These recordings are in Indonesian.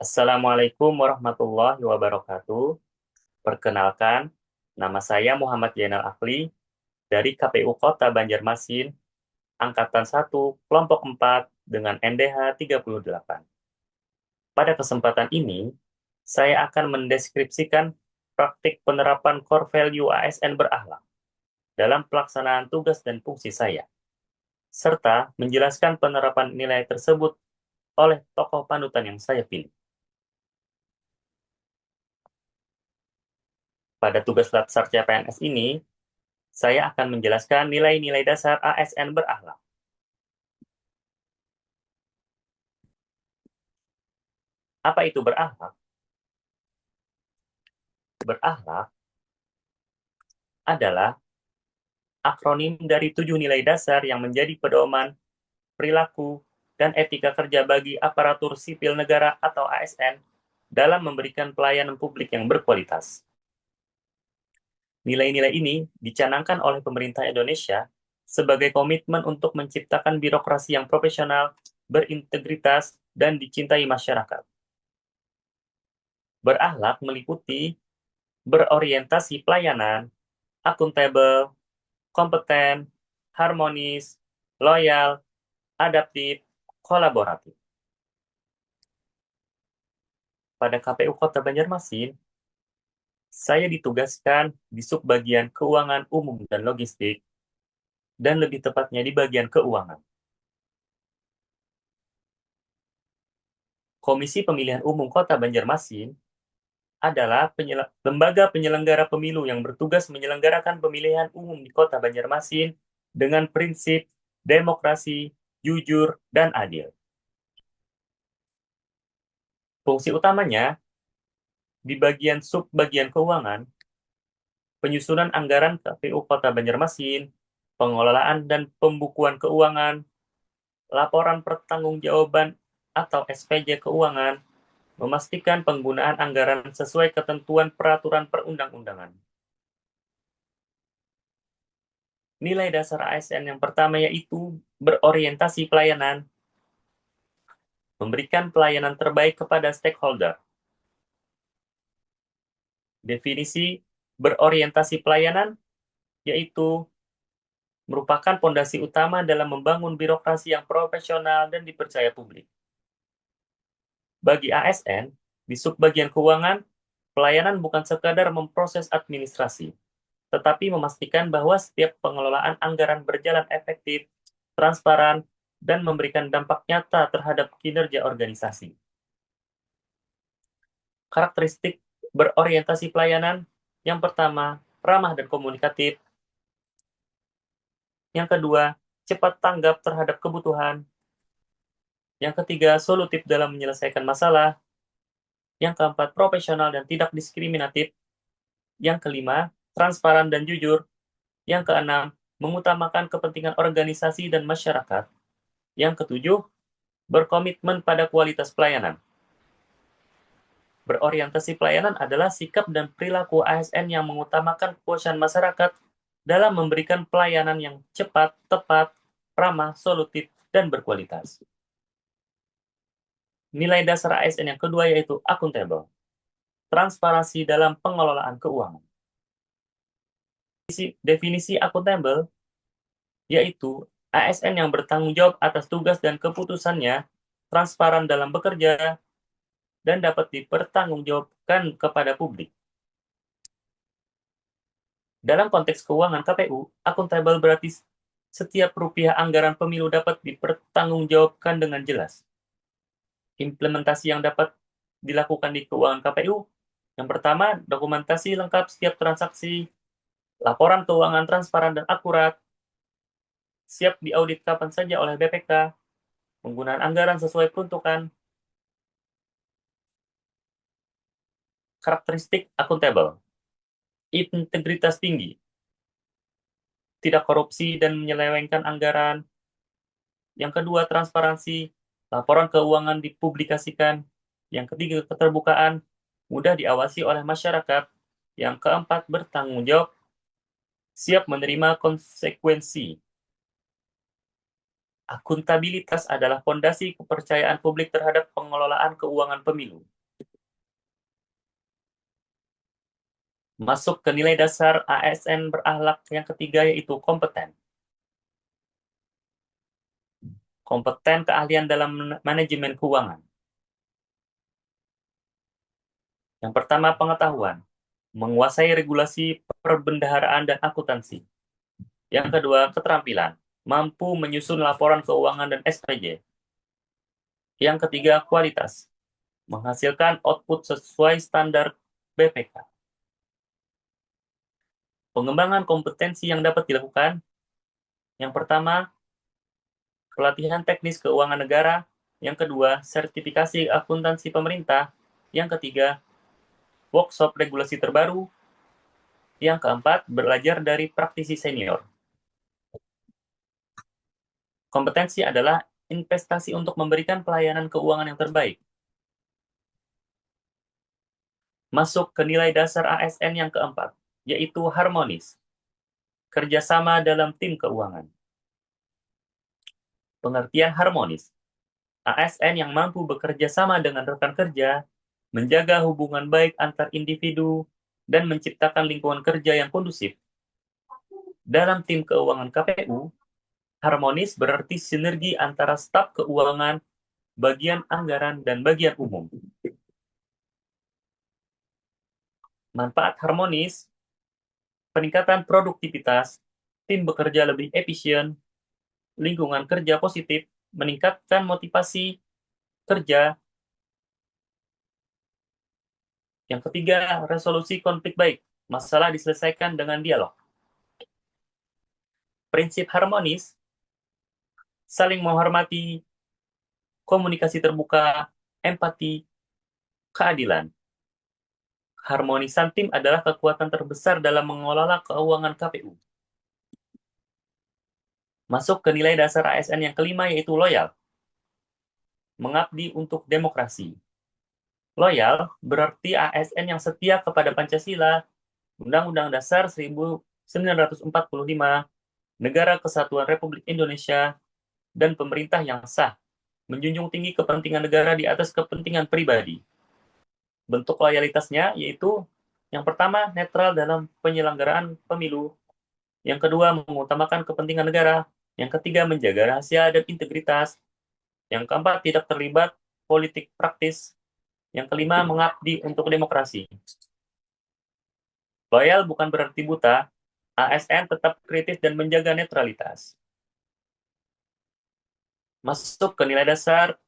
Assalamualaikum warahmatullahi wabarakatuh. Perkenalkan, nama saya Muhammad Zainal Akli dari KPU Kota Banjarmasin, Angkatan 1, Kelompok 4 dengan NDH 38. Pada kesempatan ini, saya akan mendeskripsikan praktik penerapan core value ASN berakhlak dalam pelaksanaan tugas dan fungsi saya, serta menjelaskan penerapan nilai tersebut oleh tokoh panutan yang saya pilih. Pada tugas Latsar CPNS ini, saya akan menjelaskan nilai-nilai dasar ASN berakhlak. Apa itu berakhlak? Berakhlak adalah akronim dari 7 nilai dasar yang menjadi pedoman, perilaku, dan etika kerja bagi aparatur sipil negara atau ASN dalam memberikan pelayanan publik yang berkualitas. Nilai-nilai ini dicanangkan oleh pemerintah Indonesia sebagai komitmen untuk menciptakan birokrasi yang profesional, berintegritas, dan dicintai masyarakat. Berakhlak meliputi berorientasi pelayanan, akuntabel, kompeten, harmonis, loyal, adaptif, kolaboratif. Pada KPU Kota Banjarmasin, saya ditugaskan di subbagian keuangan umum dan logistik, dan lebih tepatnya di bagian keuangan. Komisi Pemilihan Umum Kota Banjarmasin adalah lembaga penyelenggara pemilu yang bertugas menyelenggarakan pemilihan umum di Kota Banjarmasin dengan prinsip demokrasi, jujur, dan adil. Fungsi utamanya di bagian sub-bagian keuangan, penyusunan anggaran KPU Kota Banjarmasin, pengelolaan dan pembukuan keuangan, laporan pertanggungjawaban atau SPJ keuangan, memastikan penggunaan anggaran sesuai ketentuan peraturan perundang-undangan. Nilai dasar ASN yang pertama yaitu berorientasi pelayanan, memberikan pelayanan terbaik kepada stakeholder. Definisi berorientasi pelayanan yaitu merupakan fondasi utama dalam membangun birokrasi yang profesional dan dipercaya publik. Bagi ASN, di subbagian keuangan, pelayanan bukan sekadar memproses administrasi, tetapi memastikan bahwa setiap pengelolaan anggaran berjalan efektif, transparan, dan memberikan dampak nyata terhadap kinerja organisasi. Karakteristik berorientasi pelayanan, yang pertama, ramah dan komunikatif. Yang kedua, cepat tanggap terhadap kebutuhan. Yang ketiga, solutif dalam menyelesaikan masalah. Yang keempat, profesional dan tidak diskriminatif. Yang kelima, transparan dan jujur. Yang keenam, mengutamakan kepentingan organisasi dan masyarakat. Yang ketujuh, berkomitmen pada kualitas pelayanan. Berorientasi pelayanan adalah sikap dan perilaku ASN yang mengutamakan kepuasan masyarakat dalam memberikan pelayanan yang cepat, tepat, ramah, solutif, dan berkualitas. Nilai dasar ASN yang kedua yaitu akuntabel, transparansi dalam pengelolaan keuangan. Definisi akuntabel yaitu ASN yang bertanggung jawab atas tugas dan keputusannya, transparan dalam bekerja, dan dapat dipertanggungjawabkan kepada publik. Dalam konteks keuangan KPU, akuntabel berarti setiap rupiah anggaran pemilu dapat dipertanggungjawabkan dengan jelas. Implementasi yang dapat dilakukan di keuangan KPU, yang pertama, dokumentasi lengkap setiap transaksi, laporan keuangan transparan dan akurat, siap diaudit kapan saja oleh BPK, penggunaan anggaran sesuai peruntukan. Karakteristik akuntabel, integritas tinggi, tidak korupsi dan menyelewengkan anggaran. Yang kedua, transparansi, laporan keuangan dipublikasikan. Yang ketiga, keterbukaan, mudah diawasi oleh masyarakat. Yang keempat, bertanggung jawab, siap menerima konsekuensi. Akuntabilitas adalah fondasi kepercayaan publik terhadap pengelolaan keuangan pemilu. Masuk ke nilai dasar ASN berakhlak yang ketiga yaitu kompeten. Kompeten keahlian dalam manajemen keuangan. Yang pertama, pengetahuan. Menguasai regulasi perbendaharaan dan akuntansi. Yang kedua, keterampilan. Mampu menyusun laporan keuangan dan SPJ. Yang ketiga, kualitas. Menghasilkan output sesuai standar BPK. Pengembangan kompetensi yang dapat dilakukan. Yang pertama, pelatihan teknis keuangan negara. Yang kedua, sertifikasi akuntansi pemerintah. Yang ketiga, workshop regulasi terbaru. Yang keempat, belajar dari praktisi senior. Kompetensi adalah investasi untuk memberikan pelayanan keuangan yang terbaik. Masuk ke nilai dasar ASN yang keempat, yaitu harmonis. Kerjasama dalam tim keuangan. Pengertian harmonis. ASN yang mampu bekerja sama dengan rekan kerja, menjaga hubungan baik antar individu, dan menciptakan lingkungan kerja yang kondusif. Dalam tim keuangan KPU, harmonis berarti sinergi antara staf keuangan, bagian anggaran, dan bagian umum. Manfaat harmonis, peningkatan produktivitas, tim bekerja lebih efisien, lingkungan kerja positif, meningkatkan motivasi kerja. Yang ketiga, resolusi konflik baik. Masalah diselesaikan dengan dialog. Prinsip harmonis, saling menghormati, komunikasi terbuka, empati, keadilan. Harmonisan tim adalah kekuatan terbesar dalam mengelola keuangan KPU. Masuk ke nilai dasar ASN yang kelima yaitu loyal. Mengabdi untuk demokrasi. Loyal berarti ASN yang setia kepada Pancasila, Undang-Undang Dasar 1945, Negara Kesatuan Republik Indonesia, dan pemerintah yang sah, menjunjung tinggi kepentingan negara di atas kepentingan pribadi. Bentuk loyalitasnya yaitu yang pertama, netral dalam penyelenggaraan pemilu. Yang kedua, mengutamakan kepentingan negara. Yang ketiga, menjaga rahasia dan integritas. Yang keempat, tidak terlibat politik praktis. Yang kelima, mengabdi untuk demokrasi. Loyal bukan berarti buta. ASN tetap kritis dan menjaga netralitas. Masuk ke nilai dasar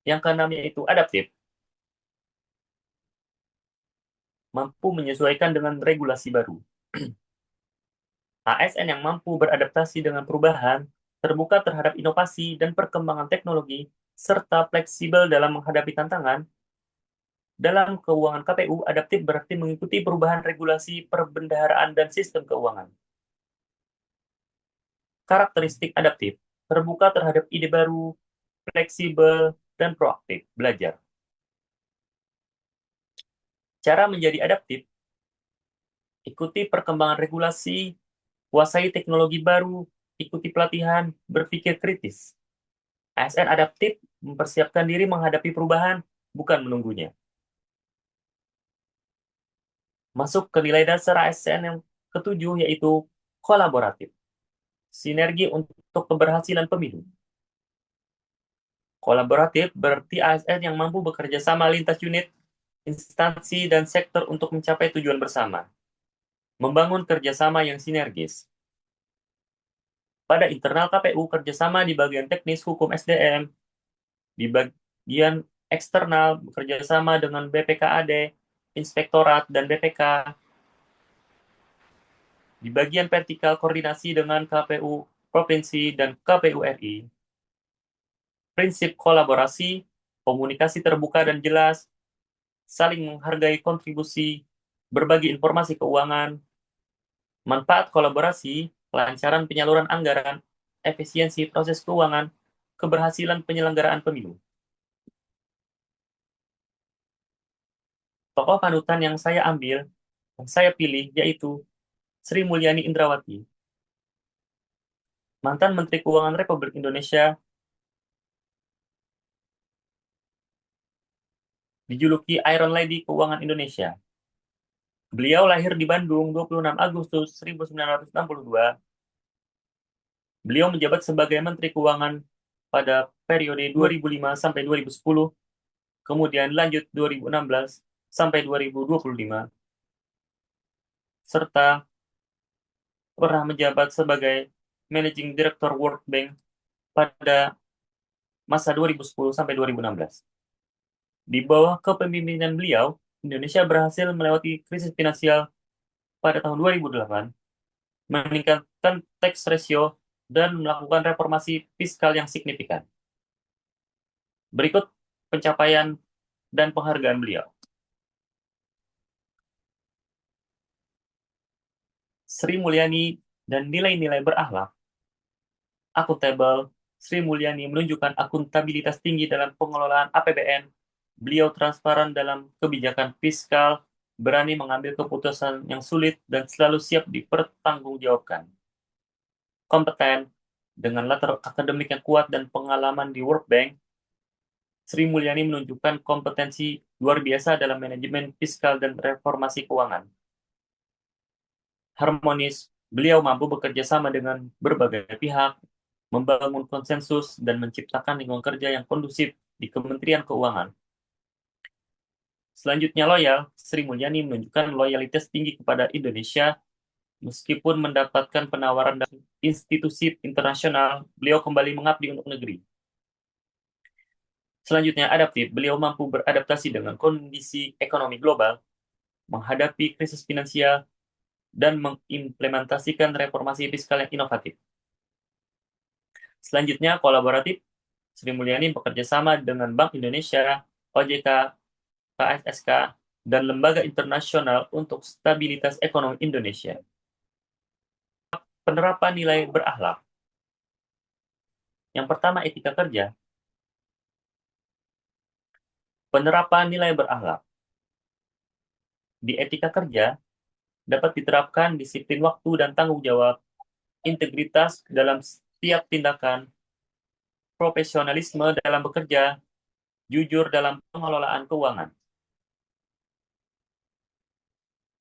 yang keenam yaitu adaptif. Mampu menyesuaikan dengan regulasi baru. ASN yang mampu beradaptasi dengan perubahan, terbuka terhadap inovasi dan perkembangan teknologi, serta fleksibel dalam menghadapi tantangan. Dalam keuangan KPU, adaptif berarti mengikuti perubahan regulasi perbendaharaan dan sistem keuangan. Karakteristik adaptif, terbuka terhadap ide baru, fleksibel, dan proaktif, belajar. Cara menjadi adaptif, ikuti perkembangan regulasi, kuasai teknologi baru, ikuti pelatihan, berpikir kritis. ASN adaptif mempersiapkan diri menghadapi perubahan, bukan menunggunya. Masuk ke nilai dasar ASN yang ketujuh, yaitu kolaboratif. Sinergi untuk keberhasilan pemilu. Kolaboratif berarti ASN yang mampu bekerja sama lintas unit, instansi, dan sektor untuk mencapai tujuan bersama. Membangun kerjasama yang sinergis. Pada internal KPU, kerjasama di bagian teknis hukum SDM, di bagian eksternal bekerja sama dengan BPKAD, Inspektorat, dan BPK. Di bagian vertikal koordinasi dengan KPU Provinsi dan KPU RI. Prinsip kolaborasi, komunikasi terbuka dan jelas, saling menghargai kontribusi, berbagi informasi keuangan. Manfaat kolaborasi, kelancaran penyaluran anggaran, efisiensi proses keuangan, keberhasilan penyelenggaraan pemilu. Tokoh panutan yang saya ambil, yang saya pilih, yaitu Sri Mulyani Indrawati. mantan Menteri Keuangan Republik Indonesia, dijuluki Iron Lady Keuangan Indonesia. Beliau lahir di Bandung 26 Agustus 1962. Beliau menjabat sebagai Menteri Keuangan pada periode 2005 sampai 2010, kemudian lanjut 2016 sampai 2025, serta pernah menjabat sebagai Managing Director World Bank pada masa 2010 sampai 2016. Di bawah kepemimpinan beliau, Indonesia berhasil melewati krisis finansial pada tahun 2008, meningkatkan tax ratio, dan melakukan reformasi fiskal yang signifikan. Berikut pencapaian dan penghargaan beliau. Sri Mulyani dan nilai-nilai berakhlak. Akuntabel, Sri Mulyani menunjukkan akuntabilitas tinggi dalam pengelolaan APBN. Beliau transparan dalam kebijakan fiskal, berani mengambil keputusan yang sulit, dan selalu siap dipertanggungjawabkan. Kompeten, dengan latar akademik yang kuat dan pengalaman di World Bank, Sri Mulyani menunjukkan kompetensi luar biasa dalam manajemen fiskal dan reformasi keuangan. Harmonis, beliau mampu bekerja sama dengan berbagai pihak, membangun konsensus, dan menciptakan lingkungan kerja yang kondusif di Kementerian Keuangan. Selanjutnya loyal, Sri Mulyani menunjukkan loyalitas tinggi kepada Indonesia. Meskipun mendapatkan penawaran dari institusi internasional, beliau kembali mengabdi untuk negeri. Selanjutnya adaptif, beliau mampu beradaptasi dengan kondisi ekonomi global, menghadapi krisis finansial, dan mengimplementasikan reformasi fiskal yang inovatif. Selanjutnya kolaboratif, Sri Mulyani bekerja sama dengan Bank Indonesia, OJK, KSSK, dan lembaga internasional untuk stabilitas ekonomi Indonesia. Penerapan nilai berakhlak. Yang pertama, etika kerja. Penerapan nilai berakhlak. Di etika kerja, dapat diterapkan disiplin waktu dan tanggung jawab, integritas dalam setiap tindakan, profesionalisme dalam bekerja, jujur dalam pengelolaan keuangan.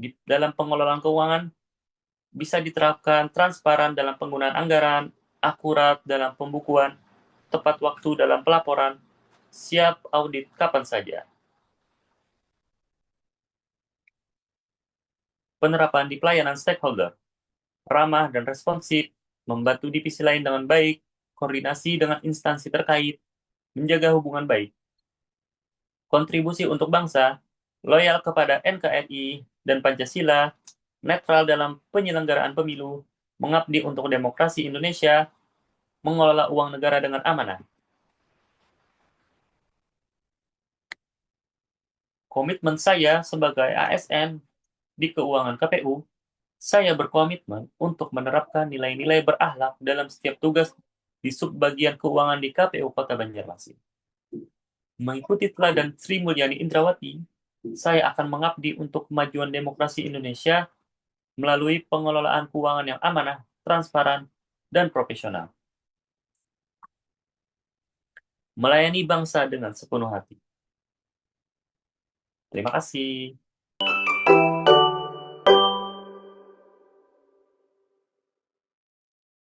Di dalam pengelolaan keuangan, bisa diterapkan transparan dalam penggunaan anggaran, akurat dalam pembukuan, tepat waktu dalam pelaporan, siap audit kapan saja. Penerapan di pelayanan stakeholder, ramah dan responsif, membantu divisi lain dengan baik, koordinasi dengan instansi terkait, menjaga hubungan baik. Kontribusi untuk bangsa, loyal kepada NKRI dan Pancasila, netral dalam penyelenggaraan pemilu, mengabdi untuk demokrasi Indonesia, mengelola uang negara dengan amanah. Komitmen saya sebagai ASN di keuangan KPU, saya berkomitmen untuk menerapkan nilai-nilai berakhlak dalam setiap tugas di subbagian keuangan di KPU Kota Banjarmasin. Mengikuti teladan Sri Mulyani Indrawati, saya akan mengabdi untuk kemajuan demokrasi Indonesia melalui pengelolaan keuangan yang amanah, transparan, dan profesional. Melayani bangsa dengan sepenuh hati. Terima kasih.